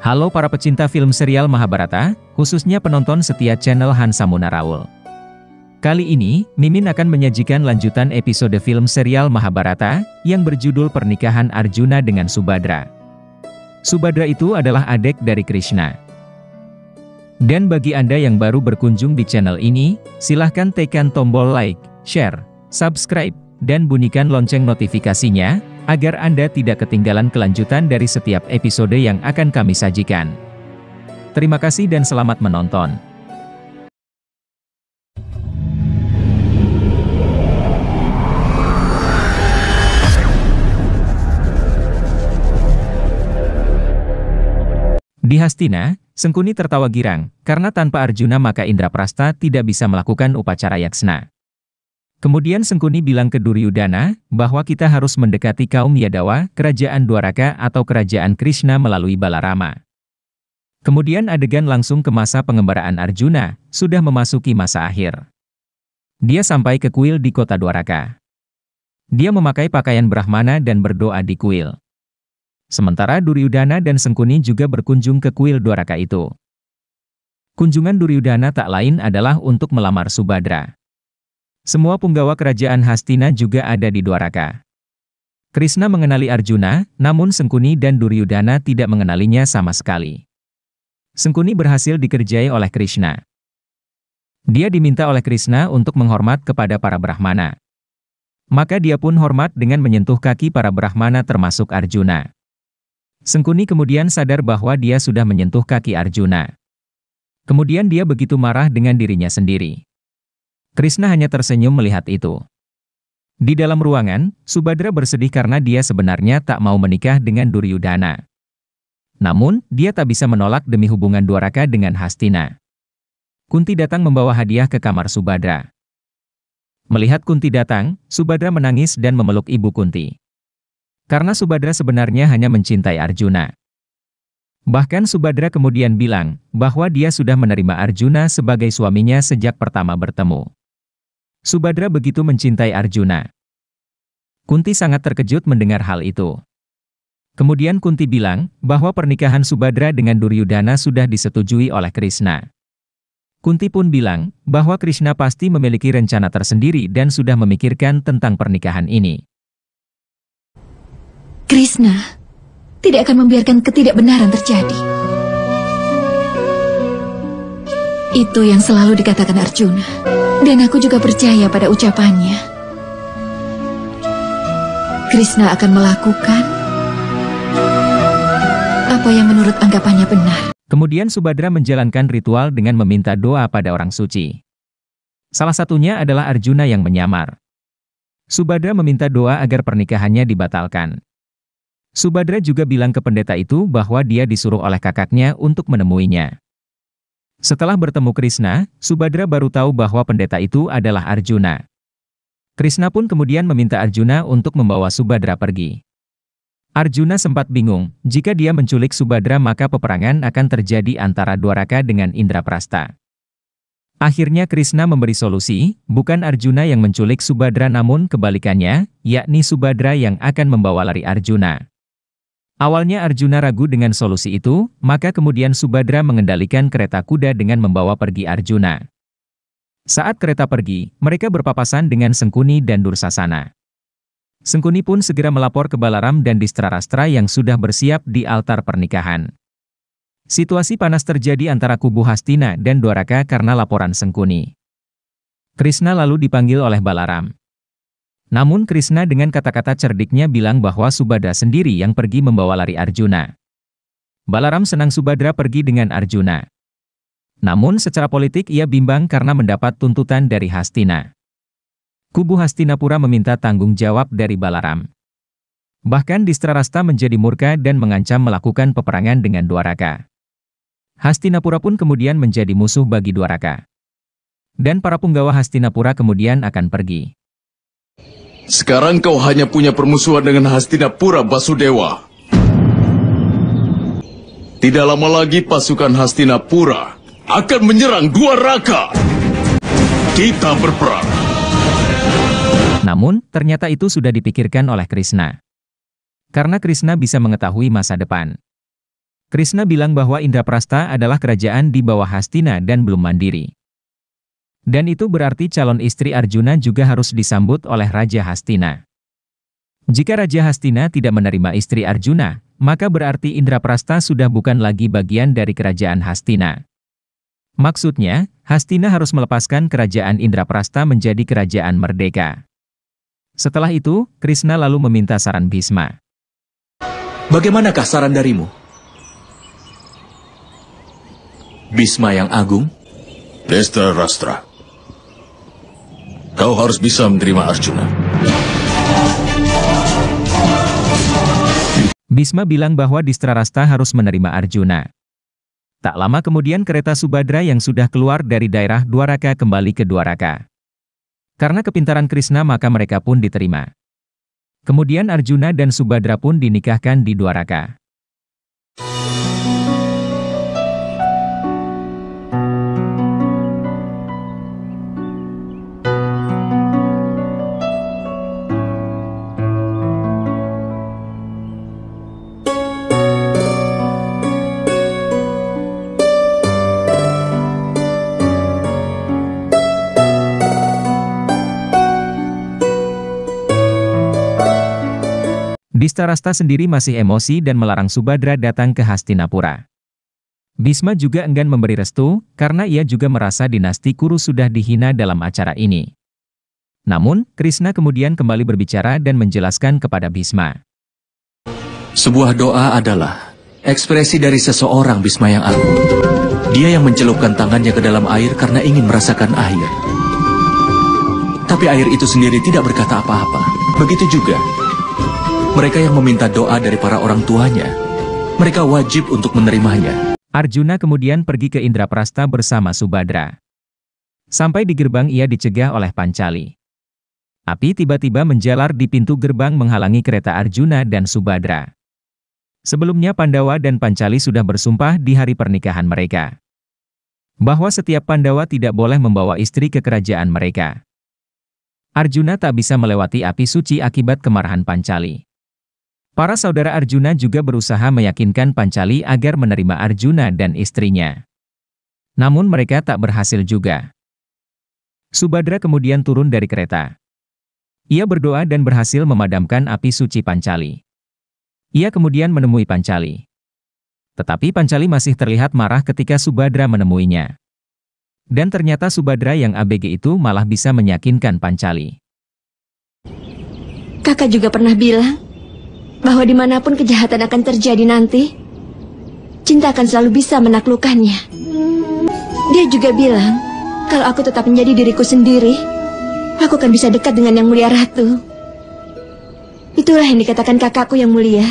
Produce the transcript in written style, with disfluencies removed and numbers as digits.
Halo para pecinta film serial Mahabharata, khususnya penonton setia channel Hansa Munaraul. Kali ini, Mimin akan menyajikan lanjutan episode film serial Mahabharata, yang berjudul Pernikahan Arjuna dengan Subhadra. Subhadra itu adalah adik dari Krishna. Dan bagi Anda yang baru berkunjung di channel ini, silahkan tekan tombol like, share, subscribe, dan bunyikan lonceng notifikasinya, agar Anda tidak ketinggalan kelanjutan dari setiap episode yang akan kami sajikan. Terima kasih dan selamat menonton. Di Hastina, Sengkuni tertawa girang, karena tanpa Arjuna maka Indraprastha tidak bisa melakukan upacara yaksna. Kemudian Sengkuni bilang ke Duryudana, bahwa kita harus mendekati kaum Yadawa, kerajaan Dwaraka atau kerajaan Krishna melalui Balarama. Kemudian adegan langsung ke masa pengembaraan Arjuna, sudah memasuki masa akhir. Dia sampai ke kuil di kota Dwaraka. Dia memakai pakaian Brahmana dan berdoa di kuil. Sementara Duryudana dan Sengkuni juga berkunjung ke kuil Dwaraka itu. Kunjungan Duryudana tak lain adalah untuk melamar Subhadra. Semua punggawa kerajaan Hastina juga ada di Dwaraka. Krishna mengenali Arjuna, namun Sengkuni dan Duryudana tidak mengenalinya sama sekali. Sengkuni berhasil dikerjai oleh Krishna. Dia diminta oleh Krishna untuk menghormat kepada para Brahmana. Maka dia pun hormat dengan menyentuh kaki para Brahmana termasuk Arjuna. Sengkuni kemudian sadar bahwa dia sudah menyentuh kaki Arjuna. Kemudian dia begitu marah dengan dirinya sendiri. Krishna hanya tersenyum melihat itu. Di dalam ruangan, Subhadra bersedih karena dia sebenarnya tak mau menikah dengan Duryudana. Namun, dia tak bisa menolak demi hubungan Dwaraka dengan Hastina. Kunti datang membawa hadiah ke kamar Subhadra. Melihat Kunti datang, Subhadra menangis dan memeluk ibu Kunti. Karena Subhadra sebenarnya hanya mencintai Arjuna. Bahkan Subhadra kemudian bilang, bahwa dia sudah menerima Arjuna sebagai suaminya sejak pertama bertemu. Subhadra begitu mencintai Arjuna. Kunti sangat terkejut mendengar hal itu. Kemudian Kunti bilang, bahwa pernikahan Subhadra dengan Duryudana sudah disetujui oleh Krishna. Kunti pun bilang, bahwa Krishna pasti memiliki rencana tersendiri dan sudah memikirkan tentang pernikahan ini. Krishna tidak akan membiarkan ketidakbenaran terjadi. Itu yang selalu dikatakan Arjuna. Dan aku juga percaya pada ucapannya. Krishna akan melakukan apa yang menurut anggapannya benar. Kemudian Subhadra menjalankan ritual dengan meminta doa pada orang suci. Salah satunya adalah Arjuna yang menyamar. Subhadra meminta doa agar pernikahannya dibatalkan. Subhadra juga bilang ke pendeta itu bahwa dia disuruh oleh kakaknya untuk menemuinya. Setelah bertemu Krishna, Subhadra baru tahu bahwa pendeta itu adalah Arjuna. Krishna pun kemudian meminta Arjuna untuk membawa Subhadra pergi. Arjuna sempat bingung, jika dia menculik Subhadra maka peperangan akan terjadi antara Dwaraka dengan Indraprastha. Akhirnya Krishna memberi solusi, bukan Arjuna yang menculik Subhadra namun kebalikannya, yakni Subhadra yang akan membawa lari Arjuna. Awalnya Arjuna ragu dengan solusi itu, maka kemudian Subhadra mengendalikan kereta kuda dengan membawa pergi Arjuna. Saat kereta pergi, mereka berpapasan dengan Sengkuni dan Dursasana. Sengkuni pun segera melapor ke Balaram dan Distrarastra yang sudah bersiap di altar pernikahan. Situasi panas terjadi antara kubu Hastina dan Dwaraka karena laporan Sengkuni. Krishna lalu dipanggil oleh Balaram. Namun Krishna dengan kata-kata cerdiknya bilang bahwa Subhadra sendiri yang pergi membawa lari Arjuna. Balaram senang Subhadra pergi dengan Arjuna. Namun secara politik ia bimbang karena mendapat tuntutan dari Hastina. Kubu Hastinapura meminta tanggung jawab dari Balaram. Bahkan Distrarasta menjadi murka dan mengancam melakukan peperangan dengan Dwaraka. Hastinapura pun kemudian menjadi musuh bagi Dwaraka. Dan para punggawa Hastinapura kemudian akan pergi. Sekarang kau hanya punya permusuhan dengan Hastinapura, Basudewa. Tidak lama lagi pasukan Hastinapura akan menyerang Dwaraka. Kita berperang. Namun, ternyata itu sudah dipikirkan oleh Krishna. Karena Krishna bisa mengetahui masa depan. Krishna bilang bahwa Indraprastha adalah kerajaan di bawah Hastina dan belum mandiri. Dan itu berarti calon istri Arjuna juga harus disambut oleh Raja Hastina. Jika Raja Hastina tidak menerima istri Arjuna, maka berarti Indraprastha sudah bukan lagi bagian dari kerajaan Hastina. Maksudnya, Hastina harus melepaskan kerajaan Indraprastha menjadi kerajaan merdeka. Setelah itu, Krishna lalu meminta saran Bhisma. Bagaimanakah saran darimu? Bhisma yang agung? Dhritarashtra, kau harus bisa menerima Arjuna. Bhisma bilang bahwa Dhritarashtra harus menerima Arjuna. Tak lama kemudian kereta Subhadra yang sudah keluar dari daerah Dwaraka kembali ke Dwaraka. Karena kepintaran Krishna maka mereka pun diterima. Kemudian Arjuna dan Subhadra pun dinikahkan di Dwaraka. Dhritarashtra sendiri masih emosi dan melarang Subhadra datang ke Hastinapura. Bhisma juga enggan memberi restu, karena ia juga merasa dinasti Kuru sudah dihina dalam acara ini. Namun, Krishna kemudian kembali berbicara dan menjelaskan kepada Bhisma. Sebuah doa adalah ekspresi dari seseorang, Bhisma yang agung. Dia yang mencelupkan tangannya ke dalam air karena ingin merasakan air. Tapi air itu sendiri tidak berkata apa-apa. Begitu juga mereka yang meminta doa dari para orang tuanya, mereka wajib untuk menerimanya. Arjuna kemudian pergi ke Indraprastha bersama Subhadra. Sampai di gerbang ia dicegah oleh Pancali. Api tiba-tiba menjalar di pintu gerbang menghalangi kereta Arjuna dan Subhadra. Sebelumnya Pandawa dan Pancali sudah bersumpah di hari pernikahan mereka, bahwa setiap Pandawa tidak boleh membawa istri ke kerajaan mereka. Arjuna tak bisa melewati api suci akibat kemarahan Pancali. Para saudara Arjuna juga berusaha meyakinkan Pancali agar menerima Arjuna dan istrinya. Namun mereka tak berhasil juga. Subhadra kemudian turun dari kereta. Ia berdoa dan berhasil memadamkan api suci Pancali. Ia kemudian menemui Pancali. Tetapi Pancali masih terlihat marah ketika Subhadra menemuinya. Dan ternyata Subhadra yang ABG itu malah bisa meyakinkan Pancali. Kakak juga pernah bilang bahwa dimanapun kejahatan akan terjadi nanti, cinta akan selalu bisa menaklukkannya. Dia juga bilang, kalau aku tetap menjadi diriku sendiri, aku akan bisa dekat dengan Yang Mulia Ratu. Itulah yang dikatakan kakakku yang mulia.